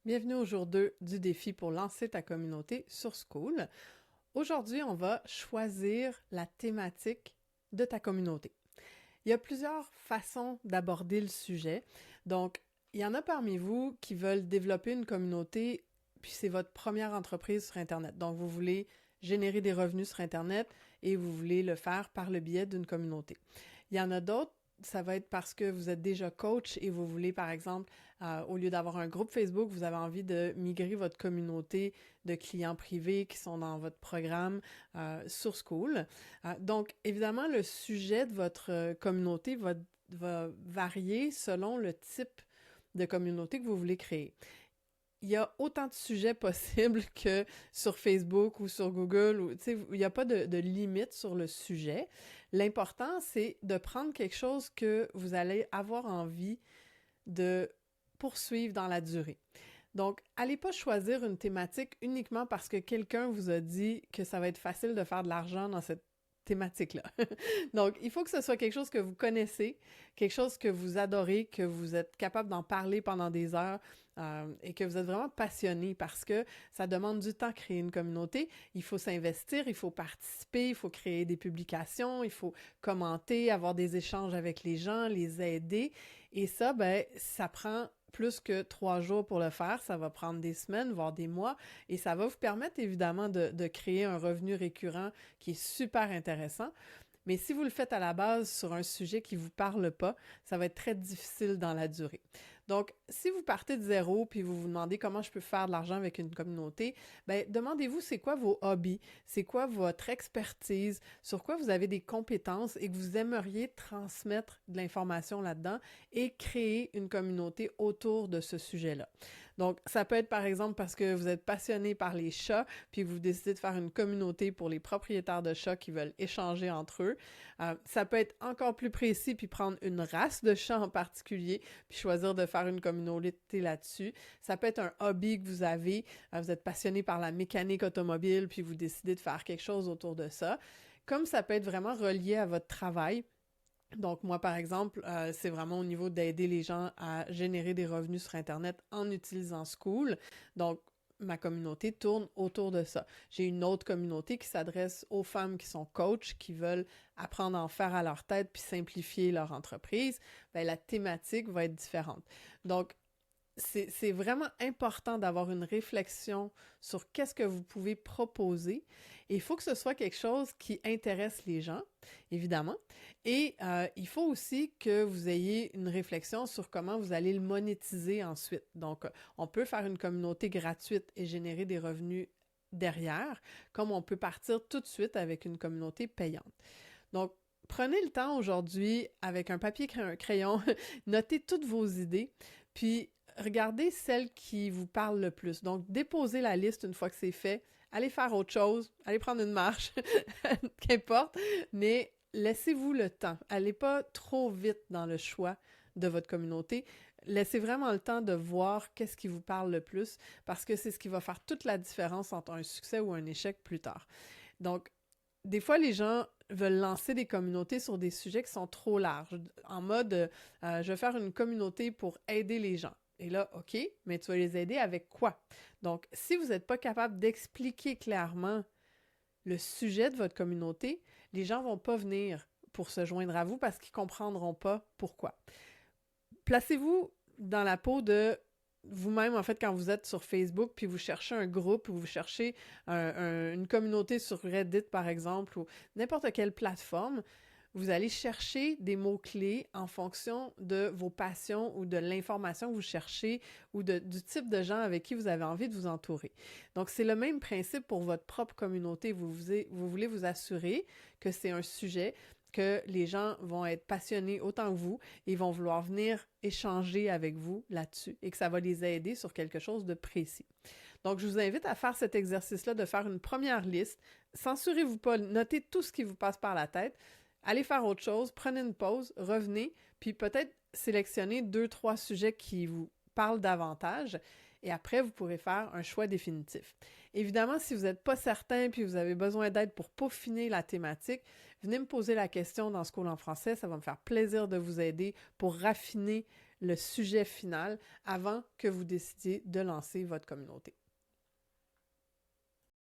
Bienvenue au jour 2 du défi pour lancer ta communauté sur Skool. Aujourd'hui, on va choisir la thématique de ta communauté. Il y a plusieurs façons d'aborder le sujet. Donc, il y en a parmi vous qui veulent développer une communauté, puis c'est votre première entreprise sur Internet. Donc, vous voulez générer des revenus sur Internet et vous voulez le faire par le biais d'une communauté. Il y en a d'autres, ça va être parce que vous êtes déjà coach et vous voulez, par exemple, au lieu d'avoir un groupe Facebook, vous avez envie de migrer votre communauté de clients privés qui sont dans votre programme sur Skool. Donc, évidemment, le sujet de votre communauté va varier selon le type de communauté que vous voulez créer. Il y a autant de sujets possibles que sur Facebook ou sur Google. Il n'y a pas de limite sur le sujet. L'important, c'est de prendre quelque chose que vous allez avoir envie de poursuivre dans la durée. Donc, allez pas choisir une thématique uniquement parce que quelqu'un vous a dit que ça va être facile de faire de l'argent dans cette thématique-là. Donc, il faut que ce soit quelque chose que vous connaissez, quelque chose que vous adorez, que vous êtes capable d'en parler pendant des heures et que vous êtes vraiment passionné parce que ça demande du temps créer une communauté. Il faut s'investir, il faut participer, il faut créer des publications, il faut commenter, avoir des échanges avec les gens, les aider. Et ça, ben, ça prend plus que 3 jours pour le faire, ça va prendre des semaines, voire des mois, et ça va vous permettre évidemment de créer un revenu récurrent qui est super intéressant. Mais si vous le faites à la base sur un sujet qui ne vous parle pas, ça va être très difficile dans la durée. Donc, si vous partez de zéro puis vous vous demandez comment je peux faire de l'argent avec une communauté, ben demandez-vous c'est quoi vos hobbies, c'est quoi votre expertise, sur quoi vous avez des compétences et que vous aimeriez transmettre de l'information là-dedans et créer une communauté autour de ce sujet-là. Donc, ça peut être par exemple parce que vous êtes passionné par les chats, puis vous décidez de faire une communauté pour les propriétaires de chats qui veulent échanger entre eux. Ça peut être encore plus précis, puis prendre une race de chats en particulier, puis choisir de faire une communauté là-dessus. Ça peut être un hobby que vous avez, vous êtes passionné par la mécanique automobile, puis vous décidez de faire quelque chose autour de ça. Comme ça peut être vraiment relié à votre travail. Donc, moi, par exemple, c'est vraiment au niveau d'aider les gens à générer des revenus sur Internet en utilisant Skool. Donc, ma communauté tourne autour de ça. J'ai une autre communauté qui s'adresse aux femmes qui sont coachs, qui veulent apprendre à en faire à leur tête puis simplifier leur entreprise. Bien, la thématique va être différente. Donc, c'est vraiment important d'avoir une réflexion sur qu'est-ce que vous pouvez proposer. Et il faut que ce soit quelque chose qui intéresse les gens, évidemment. Et il faut aussi que vous ayez une réflexion sur comment vous allez le monétiser ensuite. Donc, on peut faire une communauté gratuite et générer des revenus derrière, comme on peut partir tout de suite avec une communauté payante. Donc, prenez le temps aujourd'hui, avec un papier et un crayon, notez toutes vos idées, puis regardez celles qui vous parlent le plus. Donc, déposez la liste une fois que c'est fait. Allez faire autre chose, allez prendre une marche, qu'importe, mais laissez-vous le temps. Allez pas trop vite dans le choix de votre communauté. Laissez vraiment le temps de voir qu'est-ce qui vous parle le plus, parce que c'est ce qui va faire toute la différence entre un succès ou un échec plus tard. Donc, des fois, les gens veulent lancer des communautés sur des sujets qui sont trop larges, en mode je vais faire une communauté pour aider les gens. Et là, OK, mais tu vas les aider avec quoi? Donc, si vous n'êtes pas capable d'expliquer clairement le sujet de votre communauté, les gens ne vont pas venir pour se joindre à vous parce qu'ils ne comprendront pas pourquoi. Placez-vous dans la peau de vous-même, en fait, quand vous êtes sur Facebook, puis vous cherchez un groupe ou vous cherchez une communauté sur Reddit, par exemple, ou n'importe quelle plateforme, vous allez chercher des mots-clés en fonction de vos passions ou de l'information que vous cherchez ou du type de gens avec qui vous avez envie de vous entourer. Donc, c'est le même principe pour votre propre communauté. Vous voulez vous assurer que c'est un sujet que les gens vont être passionnés autant que vous et vont vouloir venir échanger avec vous là-dessus et que ça va les aider sur quelque chose de précis. Donc, je vous invite à faire cet exercice-là, de faire une première liste. Censurez-vous pas, notez tout ce qui vous passe par la tête. Allez faire autre chose, prenez une pause, revenez, puis peut-être sélectionnez 2, 3 sujets qui vous parlent davantage et après, vous pourrez faire un choix définitif. Évidemment, si vous n'êtes pas certain puis vous avez besoin d'aide pour peaufiner la thématique, venez me poser la question dans Skool en français, ça va me faire plaisir de vous aider pour raffiner le sujet final avant que vous décidiez de lancer votre communauté.